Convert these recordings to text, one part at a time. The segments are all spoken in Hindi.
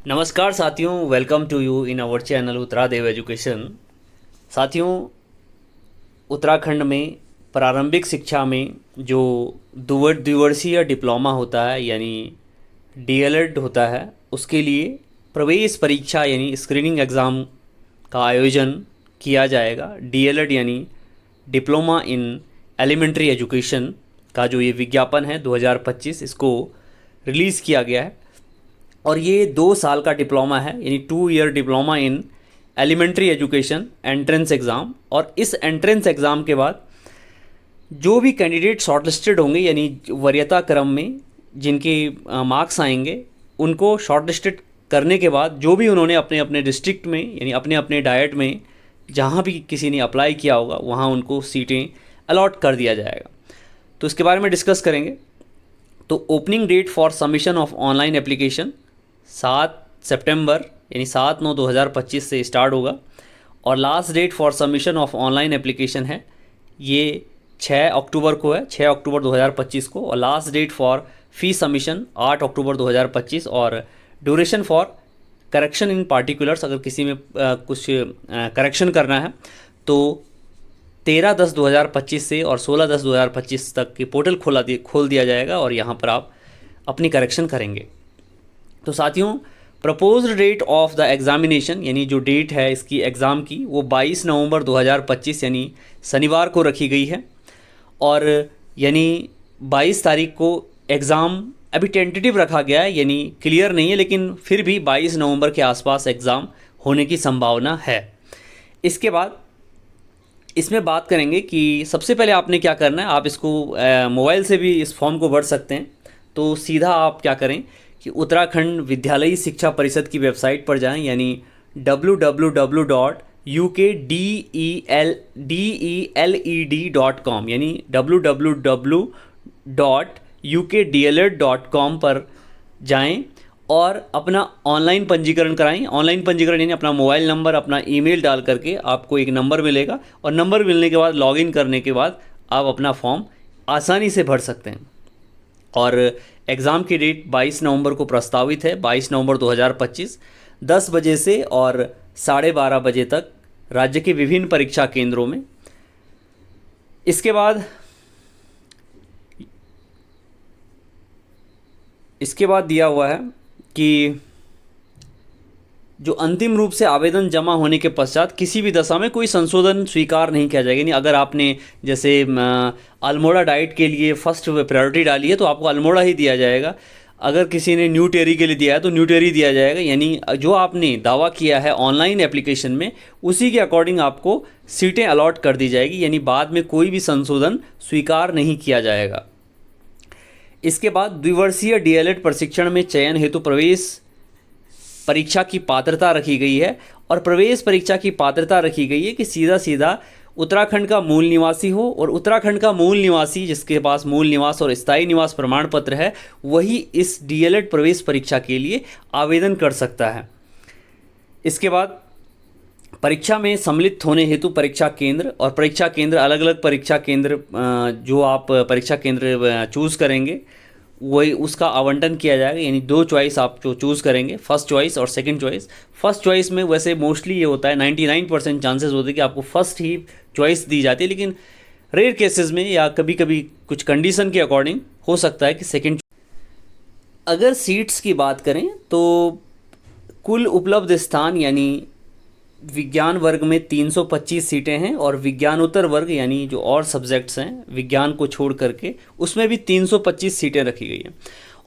नमस्कार साथियों, welcome to you in our channel Uttaradev education. साथियों, उत्तराखंड में प्रारंभिक शिक्षा में जो द्विवर्षीय डिप्लोमा होता है यानी डीएलएड होता है, उसके लिए प्रवेश परीक्षा यानी स्क्रीनिंग एग्ज़ाम का आयोजन किया जाएगा। डीएलएड यानी डिप्लोमा इन एलिमेंट्री एजुकेशन का जो ये विज्ञापन है 2025 इसको रिलीज़ किया गया है और ये 2 साल का डिप्लोमा है यानी 2 year diploma in elementary education entrance exam. और इस एंट्रेंस एग्ज़ाम के बाद जो भी कैंडिडेट शॉर्टलिस्टेड होंगे यानी वरीयता क्रम में जिनके मार्क्स आएंगे, उनको शॉर्टलिस्टेड करने के बाद जो भी उन्होंने अपने अपने डिस्ट्रिक्ट में यानी अपने अपने डायट में जहाँ भी किसी ने अप्लाई किया होगा वहाँ उनको सीटें अलॉट कर दिया जाएगा। तो इसके बारे में डिस्कस करेंगे। तो opening date for submission of online application 7 सितंबर यानी 7/9/2025 से स्टार्ट होगा और last date for submission of online application है ये 6 अक्टूबर को है, 6 अक्टूबर 2025 को। और last date for fee submission 8 अक्टूबर 2025 और duration for correction in particulars, अगर किसी में कुछ करेक्शन करना है तो 13/10/2025 से और 16/10/2025 तक की पोर्टल खोल दिया जाएगा और यहाँ पर आप अपनी करेक्शन करेंगे। तो साथियों, proposed date of the examination यानी जो डेट है इसकी एग्ज़ाम की वो 22 नवंबर 2025 यानी शनिवार को रखी गई है। और यानी 22 तारीख को एग्ज़ाम अभी टेंटेटिव रखा गया है यानी क्लियर नहीं है, लेकिन फिर भी 22 नवंबर के आसपास एग्ज़ाम होने की संभावना है। इसके बाद इसमें बात करेंगे कि सबसे पहले आपने क्या करना है। आप इसको मोबाइल से भी इस फॉर्म को भर सकते हैं। तो सीधा आप क्या करें कि उत्तराखंड विद्यालयी शिक्षा परिषद की वेबसाइट पर जाएं यानी www.ukdeled.com यानी www.ukdeled.com पर जाएं और अपना ऑनलाइन पंजीकरण कराएं। ऑनलाइन पंजीकरण यानी अपना मोबाइल नंबर, अपना ईमेल डाल करके आपको एक नंबर मिलेगा और नंबर मिलने के बाद लॉगिन करने के बाद आप अपना फॉर्म आसानी से भर सकते हैं। और एग्ज़ाम की डेट 22 नवंबर को प्रस्तावित है, 22 नवंबर 2025 10 बजे से और 12:30 बजे तक राज्य के विभिन्न परीक्षा केंद्रों में। इसके बाद दिया हुआ है कि जो अंतिम रूप से आवेदन जमा होने के पश्चात किसी भी दशा में कोई संशोधन स्वीकार नहीं किया जाएगा। यानी अगर आपने जैसे अल्मोड़ा डाइट के लिए फर्स्ट प्रायोरिटी डाली है तो आपको अल्मोड़ा ही दिया जाएगा। अगर किसी ने न्यू टेरी के लिए दिया है तो न्यू टेरी दिया जाएगा। यानी जो आपने दावा किया है ऑनलाइन एप्लीकेशन में उसी के अकॉर्डिंग आपको सीटें अलॉट कर दी जाएगी, यानी बाद में कोई भी संशोधन स्वीकार नहीं किया जाएगा। इसके बाद द्विवर्षीय डीएलएड प्रशिक्षण में चयन हेतु प्रवेश परीक्षा की पात्रता रखी गई है। और प्रवेश परीक्षा की पात्रता रखी गई है कि सीधा उत्तराखंड का मूल निवासी हो और उत्तराखंड का मूल निवासी जिसके पास मूल निवास और स्थायी निवास प्रमाण पत्र है वही इस डीएलएड प्रवेश परीक्षा के लिए आवेदन कर सकता है। इसके बाद परीक्षा में सम्मिलित होने हेतु परीक्षा केंद्र और परीक्षा केंद्र अलग अलग परीक्षा केंद्र जो आप परीक्षा केंद्र चूज़ करेंगे वही उसका आवंटन किया जाएगा। यानी 2 चॉइस आप जो चूज़ करेंगे, फर्स्ट चॉइस और सेकंड चॉइस। फर्स्ट चॉइस में वैसे मोस्टली ये होता है 99% चांसेस होते हैं कि आपको फर्स्ट ही चॉइस दी जाती है, लेकिन रेयर केसेस में या कभी कभी कुछ कंडीशन के अकॉर्डिंग हो सकता है कि सेकंड। अगर सीट्स की बात करें तो कुल उपलब्ध स्थान यानी विज्ञान वर्ग में 325 सीटें हैं और विज्ञानोत्तर वर्ग यानी जो और सब्जेक्ट्स हैं विज्ञान को छोड़ करके उसमें भी 325 सीटें रखी गई हैं।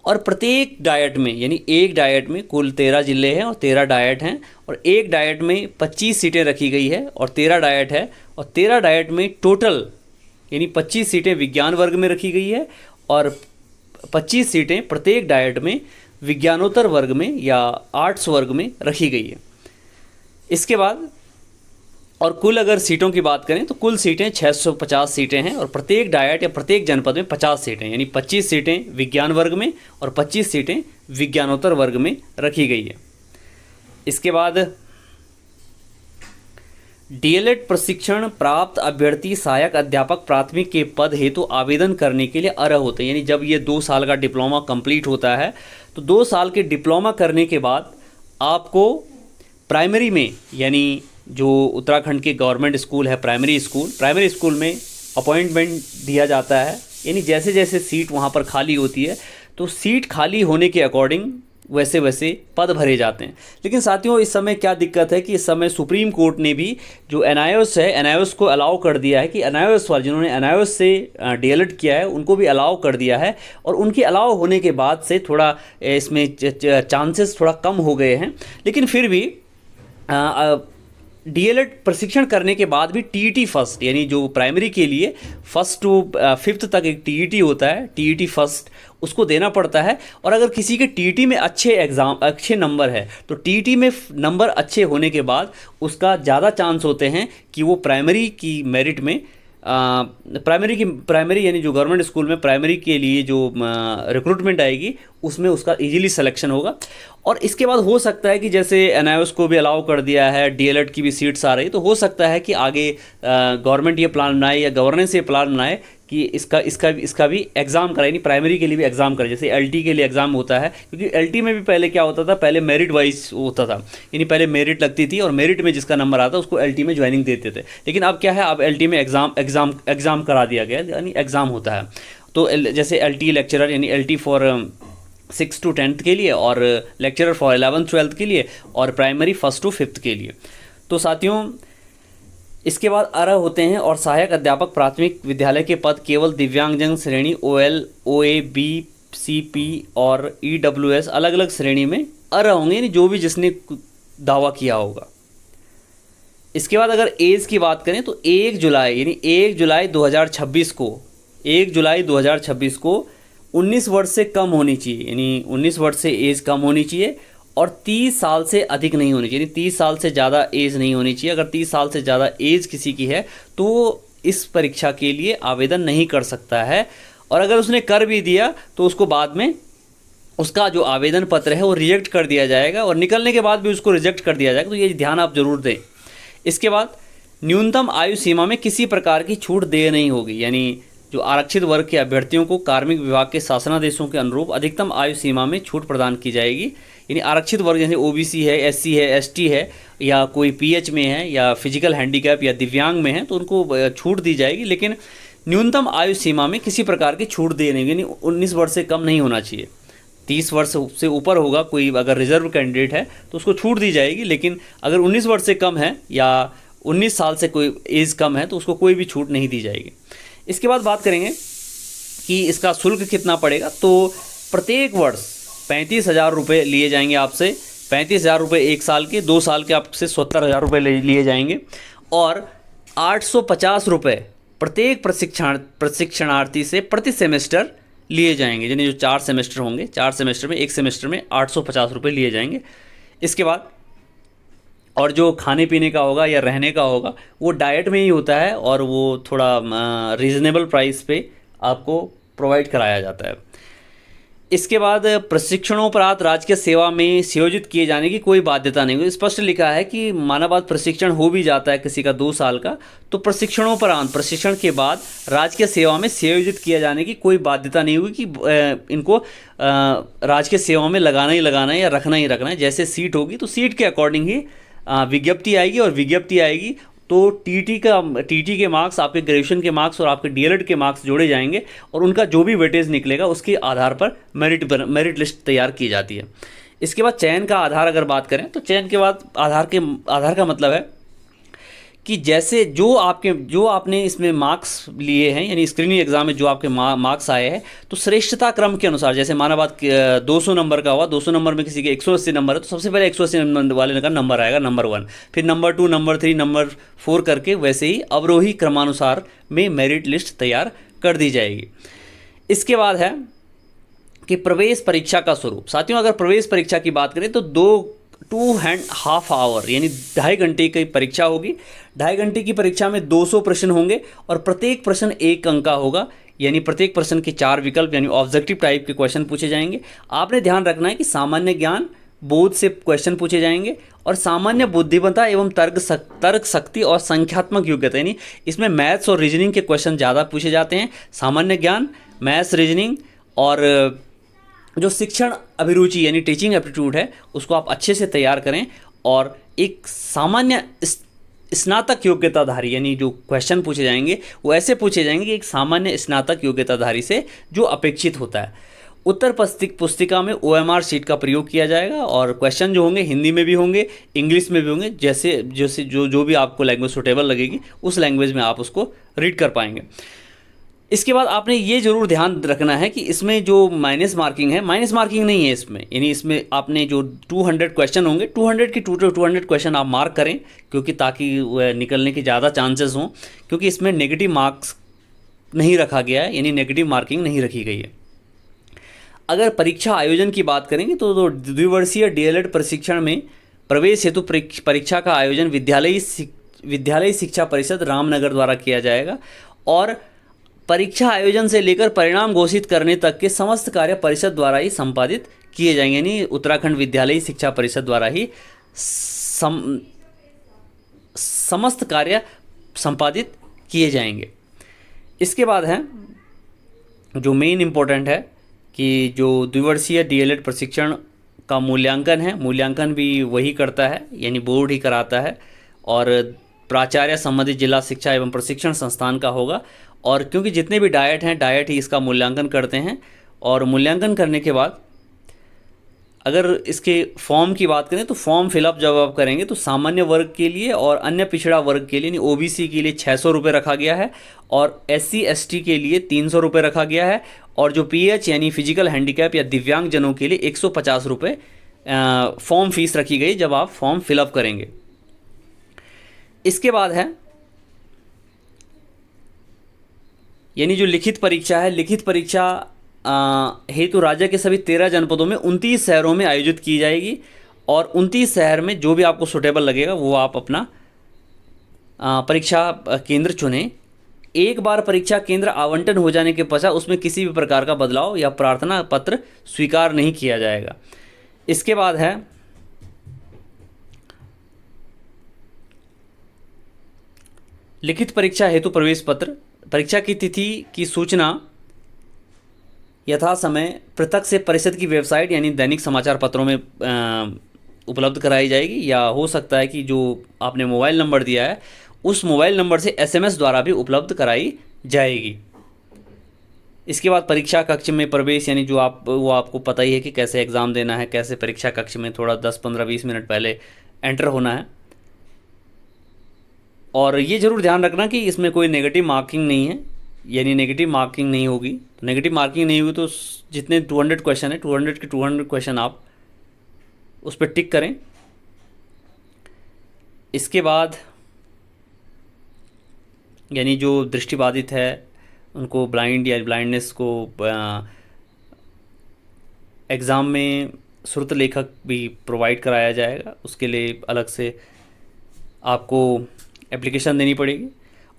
और प्रत्येक डायट में यानी एक डायट में कुल 13 जिले हैं और 13 डायट हैं और एक डायट में 25 सीटें रखी गई है और 13 डायट है और 13 डायट में टोटल यानी 25 सीटें विज्ञान वर्ग में रखी गई है और 25 सीटें प्रत्येक डायट में विज्ञानोत्तर वर्ग में या आर्ट्स वर्ग में रखी गई है। इसके बाद और कुल अगर सीटों की बात करें तो कुल सीटें 650 सीटें हैं और प्रत्येक डायट या प्रत्येक जनपद में 50 सीटें यानी 25 सीटें विज्ञान वर्ग में और 25 सीटें विज्ञानोत्तर वर्ग में रखी गई है। इसके बाद डीएलएड प्रशिक्षण प्राप्त अभ्यर्थी सहायक अध्यापक प्राथमिक के पद हेतु आवेदन करने के लिए अर्ह होते हैं। यानी जब ये 2 साल का डिप्लोमा कंप्लीट होता है तो 2 साल के डिप्लोमा करने के बाद आपको प्राइमरी में, यानी जो उत्तराखंड के गवर्नमेंट स्कूल है प्राइमरी स्कूल में अपॉइंटमेंट दिया जाता है। यानी जैसे जैसे सीट वहाँ पर खाली होती है तो सीट खाली होने के अकॉर्डिंग वैसे वैसे पद भरे जाते हैं। लेकिन साथियों, इस समय क्या दिक्कत है कि इस समय सुप्रीम कोर्ट ने भी जो एनआईओएस है, एनआईओएस को अलाउ कर दिया है कि एनआईओएस वाले जिन्होंने एनआईओएस से डीएलएड किया है उनको भी अलाउ कर दिया है। और उनके अलाउ होने के बाद से थोड़ा इसमें चांसेस थोड़ा कम हो गए हैं। लेकिन फिर भी डीएलएड प्रशिक्षण करने के बाद भी टीईटी फर्स्ट, यानी जो प्राइमरी के लिए फर्स्ट टू फिफ्थ तक एक टीईटी होता है, टीईटी फर्स्ट उसको देना पड़ता है। और अगर किसी के टीईटी में अच्छे नंबर है तो टीईटी में नंबर अच्छे होने के बाद उसका ज़्यादा चांस होते हैं कि वो प्राइमरी की मेरिट में प्राइमरी यानी जो गवर्नमेंट स्कूल में प्राइमरी के लिए जो रिक्रूटमेंट आएगी उसमें उसका इजीली सिलेक्शन होगा। और इसके बाद हो सकता है कि जैसे एनआईओएस को भी अलाउ कर दिया है, डीएलएड की भी सीट्स आ रही, तो हो सकता है कि आगे गवर्नमेंट ये प्लान बनाए या गवर्नेंस ये प्लान बनाए कि इसका भी एग्ज़ाम कराए, यानी प्राइमरी के लिए भी एग्ज़ाम कराए। जैसे एलटी के लिए एग्ज़ाम होता है, क्योंकि एलटी में भी पहले क्या होता था, पहले मेरिट वाइज होता था, यानी पहले मेरिट लगती थी और मेरिट में जिसका नंबर आता उसको एलटी में ज्वाइनिंग देते थे। लेकिन अब क्या है, अब एलटी में एग्ज़ाम करा दिया गया, यानी एग्ज़ाम होता है। तो जैसे एलटी लेक्चरर यानी एलटी फॉर 6 to 10th के लिए, और लेक्चरर फॉर 11th 12th के लिए, और प्राइमरी 1st to 5th के लिए। तो साथियों, इसके बाद अर्ह होते हैं और सहायक अध्यापक प्राथमिक विद्यालय के पद केवल दिव्यांगजन श्रेणी OL, OA, B, CP और EWS अलग अलग श्रेणी में अर्ह होंगे, यानी जो भी जिसने दावा किया होगा। इसके बाद अगर एज की बात करें तो 1 जुलाई 2026 को 19 वर्ष से कम होनी चाहिए, यानी 19 वर्ष से एज कम होनी चाहिए और 30 साल से अधिक नहीं होनी चाहिए, यानी 30 साल से ज़्यादा एज नहीं होनी चाहिए। अगर 30 साल से ज़्यादा एज किसी की है तो इस परीक्षा के लिए आवेदन नहीं कर सकता है। और अगर उसने कर भी दिया तो उसको बाद में उसका जो आवेदन पत्र है वो रिजेक्ट कर दिया जाएगा, और निकलने के बाद भी उसको रिजेक्ट कर दिया जाएगा। तो ये ध्यान आप ज़रूर दें। इसके बाद न्यूनतम आयु सीमा में किसी प्रकार की छूट देय नहीं होगी, यानी जो आरक्षित वर्ग के अभ्यर्थियों को कार्मिक विभाग के शासनादेशों के अनुरूप अधिकतम आयु सीमा में छूट प्रदान की जाएगी। यानी आरक्षित वर्ग जैसे ओबीसी है, एससी है, एसटी है, या कोई पीएच में है, या फिजिकल हैंडीकैप या दिव्यांग में है, तो उनको छूट दी जाएगी। लेकिन न्यूनतम आयु सीमा में किसी प्रकार की छूट दे नहीं, यानी 19 वर्ष से कम नहीं होना चाहिए। 30 वर्ष से ऊपर होगा कोई, अगर रिजर्व कैंडिडेट है तो उसको छूट दी जाएगी। लेकिन अगर 19 वर्ष से कम है या 19 साल से कोई एज कम है तो उसको कोई भी छूट नहीं दी जाएगी। इसके बाद बात करेंगे कि इसका शुल्क कितना पड़ेगा। तो प्रत्येक वर्ष 35,000 रुपये लिए जाएंगे आपसे। 35,000 रुपये 1 साल के, 2 साल के आपसे 70,000 रुपये लिए जाएंगे, और 850 रुपये प्रत्येक प्रशिक्षणार्थी से प्रति सेमेस्टर लिए जाएंगे। यानी जो 4 सेमेस्टर होंगे, 4 सेमेस्टर में 1 सेमेस्टर में 850 रुपये लिए जाएंगे। इसके बाद और जो खाने पीने का होगा या रहने का होगा वो डाइट में ही होता है, और वो थोड़ा रीज़नेबल प्राइस पे आपको प्रोवाइड कराया जाता है। इसके बाद प्रशिक्षणोपरांत राजकीय सेवा में संयोजित किए जाने की कोई बाध्यता नहीं होगी। स्पष्ट लिखा है कि मानाबाद प्रशिक्षण हो भी जाता है किसी का 2 साल का, तो प्रशिक्षणोपरांत, प्रशिक्षण के बाद राजकीय सेवा में संयोजित किए जाने की कोई बाध्यता नहीं होगी कि इनको राजकीय सेवा में लगाना ही लगाना है या रखना ही रखना है। जैसे सीट होगी तो सीट के अकॉर्डिंग ही विज्ञप्ति आएगी, और विज्ञप्ति आएगी तो टीटी के मार्क्स, आपके ग्रेजुएशन के मार्क्स और आपके डीएलएड के मार्क्स जोड़े जाएंगे, और उनका जो भी वेटेज निकलेगा उसके आधार पर मेरिट लिस्ट तैयार की जाती है। इसके बाद चयन का आधार अगर बात करें तो चयन के बाद आधार का मतलब है कि जैसे जो आपने इसमें मार्क्स लिए हैं, यानी स्क्रीनिंग एग्जाम में जो आपके मार्क्स आए हैं, तो श्रेष्ठता क्रम के अनुसार, जैसे माना बात 200 नंबर का हुआ, 200 नंबर में किसी के 180 नंबर है तो सबसे पहले 180 नंबर वाले का नंबर आएगा, नंबर 1, फिर नंबर 2, नंबर 3, नंबर 4 करके वैसे ही अवरोही क्रमानुसार में मेरिट लिस्ट तैयार कर दी जाएगी। इसके बाद है कि प्रवेश परीक्षा का स्वरूप। साथियों, अगर प्रवेश परीक्षा की बात करें तो 2.5 आवर यानी 2.5 घंटे की परीक्षा होगी। 2.5 घंटे की परीक्षा में 200 प्रश्न होंगे, और प्रत्येक प्रश्न 1 अंक का होगा, यानी प्रत्येक प्रश्न के 4 विकल्प यानी ऑब्जेक्टिव टाइप के क्वेश्चन पूछे जाएंगे। आपने ध्यान रखना है कि सामान्य ज्ञान, बोध से क्वेश्चन पूछे जाएंगे, और सामान्य बुद्धिमत्ता एवं तर्क शक्ति और संख्यात्मक योग्यता, यानी इसमें मैथ्स और रीजनिंग के क्वेश्चन ज़्यादा पूछे जाते हैं। सामान्य ज्ञान, मैथ्स, रीजनिंग, और जो शिक्षण अभिरुचि यानी टीचिंग एप्टीट्यूड है उसको आप अच्छे से तैयार करें, और एक सामान्य स्नातक योग्यताधारी यानी जो क्वेश्चन पूछे जाएंगे वो ऐसे पूछे जाएंगे कि एक सामान्य स्नातक योग्यताधारी से जो अपेक्षित होता है। उत्तर पुस्तिका में OMR शीट का प्रयोग किया जाएगा, और क्वेश्चन जो होंगे हिंदी में भी होंगे, इंग्लिश में भी होंगे, जैसे जैसे जो जो भी आपको लैंग्वेज सूटेबल लगेगी उस लैंग्वेज में आप उसको रीड कर पाएंगे। इसके बाद आपने ये जरूर ध्यान रखना है कि इसमें जो माइनस मार्किंग है, माइनस मार्किंग नहीं है इसमें, यानी इसमें आपने जो 200 क्वेश्चन होंगे 200 की 200 क्वेश्चन आप मार्क करें, क्योंकि ताकि निकलने के ज़्यादा चांसेस हों, क्योंकि इसमें नेगेटिव मार्क्स नहीं रखा गया है, यानी नेगेटिव मार्किंग नहीं रखी गई है। अगर परीक्षा आयोजन की बात करेंगे तो द्विवर्षीय DLED प्रशिक्षण में प्रवेश हेतु परीक्षा का आयोजन विद्यालय शिक्षा परिषद रामनगर द्वारा किया जाएगा, और परीक्षा आयोजन से लेकर परिणाम घोषित करने तक के समस्त कार्य परिषद द्वारा ही संपादित किए जाएंगे, यानी उत्तराखंड विद्यालय शिक्षा परिषद द्वारा ही समस्त कार्य संपादित किए जाएंगे। इसके बाद है जो मेन इम्पोर्टेंट है कि जो द्विवर्षीय DLED प्रशिक्षण का मूल्यांकन है, मूल्यांकन भी वही करता है, यानी बोर्ड ही कराता है, और प्राचार्य संबंधित जिला शिक्षा एवं प्रशिक्षण संस्थान का होगा। और क्योंकि जितने भी डायट हैं, डायट ही इसका मूल्यांकन करते हैं, और मूल्यांकन करने के बाद अगर इसके फॉर्म की बात करें तो फॉर्म फिलअप जब आप करेंगे तो सामान्य वर्ग के लिए और अन्य पिछड़ा वर्ग के लिए यानी OBC के लिए 600 रुपये रखा गया है, और SC ST के लिए 300 रुपये रखा गया है, और जो PH यानी फिजिकल हैंडीकैप या दिव्यांग जनों के लिए 150 रुपये फॉर्म फीस रखी गई जब आप फॉर्म फिलअप करेंगे। इसके बाद है यानी जो लिखित परीक्षा है, लिखित परीक्षा हेतु राज्य के सभी 13 जनपदों में 29 शहरों में आयोजित की जाएगी, और 29 शहर में जो भी आपको सूटेबल लगेगा वो आप अपना परीक्षा केंद्र चुनें। एक बार परीक्षा केंद्र आवंटन हो जाने के पश्चात उसमें किसी भी प्रकार का बदलाव या प्रार्थना पत्र स्वीकार नहीं किया जाएगा। इसके बाद है लिखित परीक्षा हेतु प्रवेश पत्र। परीक्षा की तिथि की सूचना यथा समय पृथक से परिषद की वेबसाइट यानी दैनिक समाचार पत्रों में उपलब्ध कराई जाएगी, या हो सकता है कि जो आपने मोबाइल नंबर दिया है उस मोबाइल नंबर से SMS द्वारा भी उपलब्ध कराई जाएगी। इसके बाद परीक्षा कक्ष में प्रवेश, यानी जो वो आपको पता ही है कि कैसे एग्ज़ाम देना है, कैसे परीक्षा कक्ष में थोड़ा 10, 15, 20 मिनट पहले एंटर होना है। और ये ज़रूर ध्यान रखना कि इसमें कोई नेगेटिव मार्किंग नहीं है, यानी नेगेटिव मार्किंग नहीं होगी। नेगेटिव मार्किंग नहीं हुई तो जितने 200 क्वेश्चन है 200 के 200 क्वेश्चन आप उस पर टिक करें। इसके बाद यानी जो दृष्टिबाधित है उनको ब्लाइंड या ब्लाइंडनेस को एग्ज़ाम में श्रुत लेखक भी प्रोवाइड कराया जाएगा, उसके लिए अलग से आपको एप्लीकेशन देनी पड़ेगी।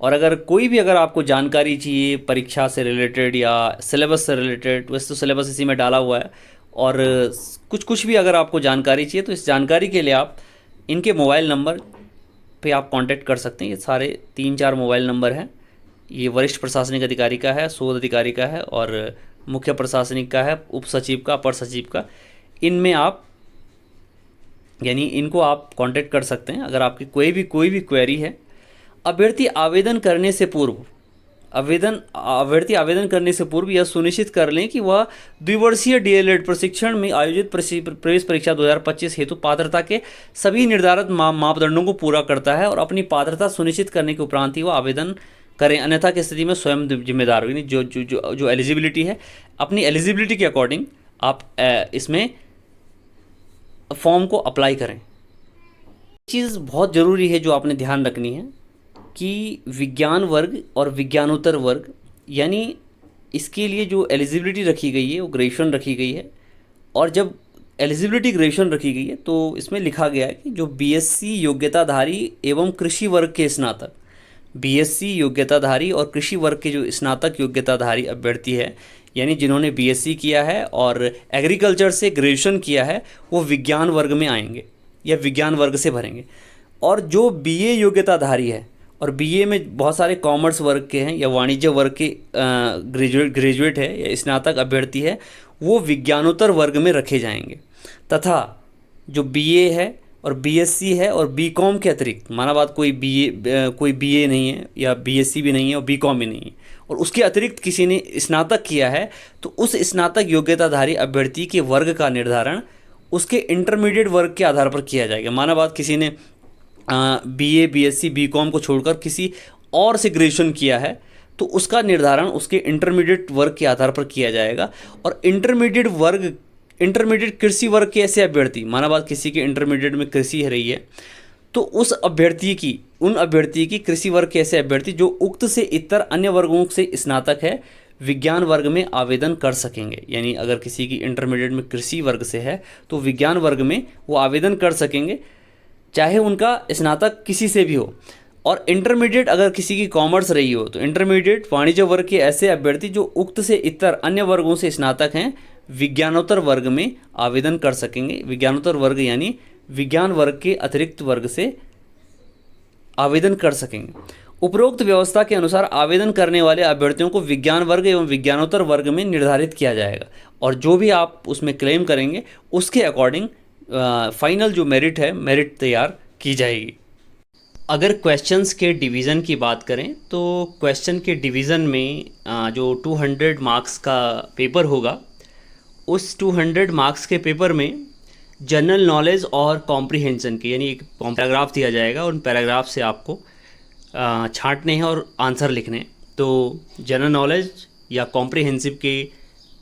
और अगर आपको जानकारी चाहिए परीक्षा से रिलेटेड या सिलेबस से रिलेटेड, वैसे तो सिलेबस इसी में डाला हुआ है, और कुछ भी अगर आपको जानकारी चाहिए तो इस जानकारी के लिए आप इनके मोबाइल नंबर पे आप कांटेक्ट कर सकते हैं। ये सारे 3-4 मोबाइल नंबर हैं। ये वरिष्ठ प्रशासनिक अधिकारी का है, शोध अधिकारी का है, और मुख्य प्रशासनिक का है, उप सचिव का, अपर सचिव का। इनमें आप यानी इनको आप कांटेक्ट कर सकते हैं अगर आपकी कोई भी क्वेरी है। अभ्यर्थी आवेदन करने से पूर्व यह सुनिश्चित कर लें कि वह द्विवर्षीय DLED प्रशिक्षण में आयोजित प्रवेश परीक्षा 2025 हेतु पात्रता के सभी निर्धारित मापदंडों को पूरा करता है, और अपनी पात्रता सुनिश्चित करने के उपरांत ही वह आवेदन करें, अन्यथा की स्थिति में स्वयं जिम्मेदार होगी। जो एलिजिबिलिटी है, अपनी एलिजिबिलिटी के अकॉर्डिंग आप इसमें फॉर्म को अप्लाई करें। चीज़ बहुत ज़रूरी है जो आपने ध्यान रखनी है कि विज्ञान वर्ग और विज्ञानोत्तर वर्ग, यानी इसके लिए जो एलिजिबिलिटी रखी गई है वो ग्रेजुएशन रखी गई है। और जब एलिजिबिलिटी ग्रेजुएशन रखी गई है तो इसमें लिखा गया है कि जो BSc योग्यताधारी एवं कृषि वर्ग के स्नातक, BSc योग्यताधारी और कृषि वर्ग के जो स्नातक योग्यताधारी अभ्यर्थी है, यानी जिन्होंने BSc किया है और एग्रीकल्चर से ग्रेजुएशन किया है, वो विज्ञान वर्ग में आएंगे या विज्ञान वर्ग से भरेंगे। और जो BA योग्यताधारी है, और BA में बहुत सारे कॉमर्स वर्ग के हैं या वाणिज्य वर्ग के ग्रेजुएट है या स्नातक अभ्यर्थी है, वो विज्ञानोत्तर वर्ग में रखे जाएंगे, तथा जो बीए है और बीएससी है और बीकॉम के अतिरिक्त, माना बात कोई बीए नहीं है या बीएससी भी नहीं है और बीकॉम भी नहीं है, और उसके अतिरिक्त किसी ने स्नातक किया है, तो उस स्नातक योग्यताधारी अभ्यर्थी के वर्ग का निर्धारण उसके इंटरमीडिएट वर्ग के आधार पर किया जाएगा। माना बात किसी ने बीए बीएससी बीकॉम को छोड़कर किसी और से ग्रेजुएशन किया है, तो उसका निर्धारण उसके इंटरमीडिएट वर्ग के आधार पर किया जाएगा। और इंटरमीडिएट कृषि वर्ग के ऐसे अभ्यर्थी, माना बात किसी के इंटरमीडिएट में कृषि है रही है, तो उन अभ्यर्थी की कृषि वर्ग के ऐसे अभ्यर्थी जो उक्त से इतर अन्य वर्गों से स्नातक है, विज्ञान वर्ग में आवेदन कर सकेंगे। यानी अगर किसी की इंटरमीडिएट में कृषि वर्ग से है तो विज्ञान वर्ग में वो आवेदन कर सकेंगे, चाहे उनका स्नातक किसी से भी हो। और इंटरमीडिएट अगर किसी की कॉमर्स रही हो तो इंटरमीडिएट वाणिज्य वर्ग के ऐसे अभ्यर्थी जो उक्त से इतर अन्य वर्गों से स्नातक हैं, विज्ञानोत्तर वर्ग में आवेदन कर सकेंगे। विज्ञानोत्तर वर्ग यानी विज्ञान वर्ग के अतिरिक्त वर्ग से आवेदन कर सकेंगे। उपरोक्त व्यवस्था के अनुसार आवेदन करने वाले अभ्यर्थियों को विज्ञान वर्ग एवं विज्ञानोत्तर वर्ग में निर्धारित किया जाएगा, और जो भी आप उसमें क्लेम करेंगे उसके अकॉर्डिंग फाइनल जो मेरिट है, मेरिट तैयार की जाएगी। अगर क्वेश्चंस के डिवीज़न की बात करें तो क्वेश्चन के डिवीज़न में जो 200 मार्क्स का पेपर होगा, उस 200 मार्क्स के पेपर में जनरल नॉलेज और कॉम्प्रिहेंशन के यानी एक पैराग्राफ दिया जाएगा, उन पैराग्राफ से आपको छांटने हैं और आंसर लिखने हैं। तो जनरल नॉलेज या कॉम्प्रिहेंसिव के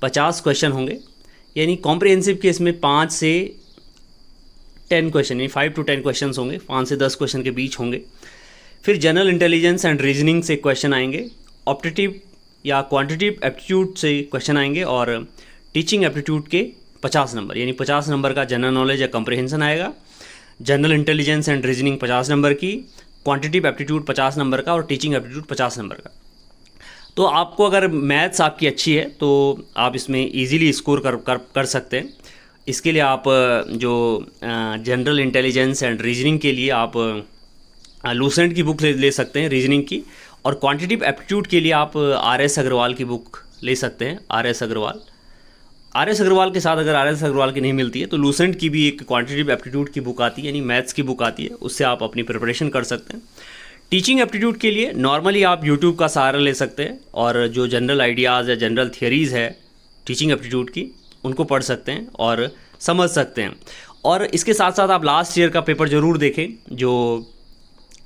50 क्वेश्चन होंगे, यानी कॉम्प्रिहेंसिव के इसमें 5 से 10 क्वेश्चन यानी 5 to 10 क्वेश्चन होंगे, 5 से 10 क्वेश्चन के बीच होंगे। फिर जनरल इंटेलिजेंस एंड रीजनिंग से क्वेश्चन आएंगे, ऑप्टेटिव या क्वांटिटेटिव एप्टीट्यूड से क्वेश्चन आएंगे, और टीचिंग एप्टीट्यूड के 50 नंबर यानी 50 नंबर का जनरल नॉलेज या कॉम्प्रिहेंशन आएगा। General intelligence and reasoning 50 number की, क्वांटिटेटिव एप्टीट्यूड 50 नंबर का और टीचिंग एप्टीट्यूड 50 नंबर का। तो आपको अगर मैथ्स आपकी अच्छी है तो आप इसमें इजीली स्कोर कर सकते हैं। इसके लिए आप जो जनरल इंटेलिजेंस एंड रीजनिंग के लिए आप लूसेंट की बुक ले सकते हैं रीजनिंग की, और क्वांटिटेटिव एप्टीट्यूड के लिए आप RS अग्रवाल की बुक ले सकते हैं। RS अग्रवाल के साथ अगर RS अग्रवाल की नहीं मिलती है तो लूसेंट की भी एक क्वांटिटेटिव एप्टीट्यूड की बुक आती है, यानी मैथ्स की बुक आती है, उससे आप अपनी प्रिपरेशन कर सकते हैं। टीचिंग एप्टीट्यूड के लिए नॉर्मली आप यूट्यूब का सहारा ले सकते हैं, और जो जनरल आइडियाज़ या जनरल थियरीज़ है टीचिंग एप्टीट्यूड की, उनको पढ़ सकते हैं और समझ सकते हैं। और इसके साथ साथ आप लास्ट ईयर का पेपर ज़रूर देखें, जो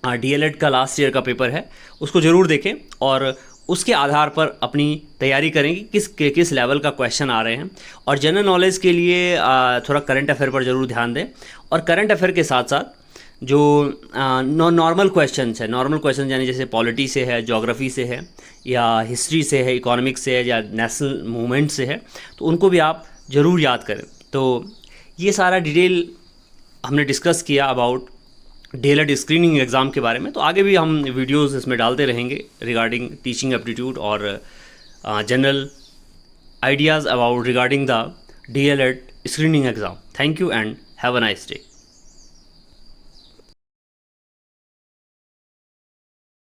DLED का लास्ट ईयर का पेपर है उसको ज़रूर देखें, और उसके आधार पर अपनी तैयारी करें कि किस लेवल का क्वेश्चन आ रहे हैं। और जनरल नॉलेज के लिए थोड़ा करंट अफेयर पर ज़रूर ध्यान दें, और करंट अफेयर के साथ साथ जो नॉर्मल क्वेश्चंस है, नॉर्मल क्वेश्चन यानी जैसे पॉलिटी से है, ज्योग्राफी से है, या हिस्ट्री से है, इकोनॉमिक्स से है, या नेशनल मूवमेंट से है, तो उनको भी आप ज़रूर याद करें। तो ये सारा डिटेल हमने डिस्कस किया अबाउट DLED स्क्रीनिंग एग्ज़ाम के बारे में। तो आगे भी हम वीडियोस इसमें डालते रहेंगे रिगार्डिंग टीचिंग एप्टीट्यूड और general ideas about regarding the DLED screening exam. Thank you and have a nice day.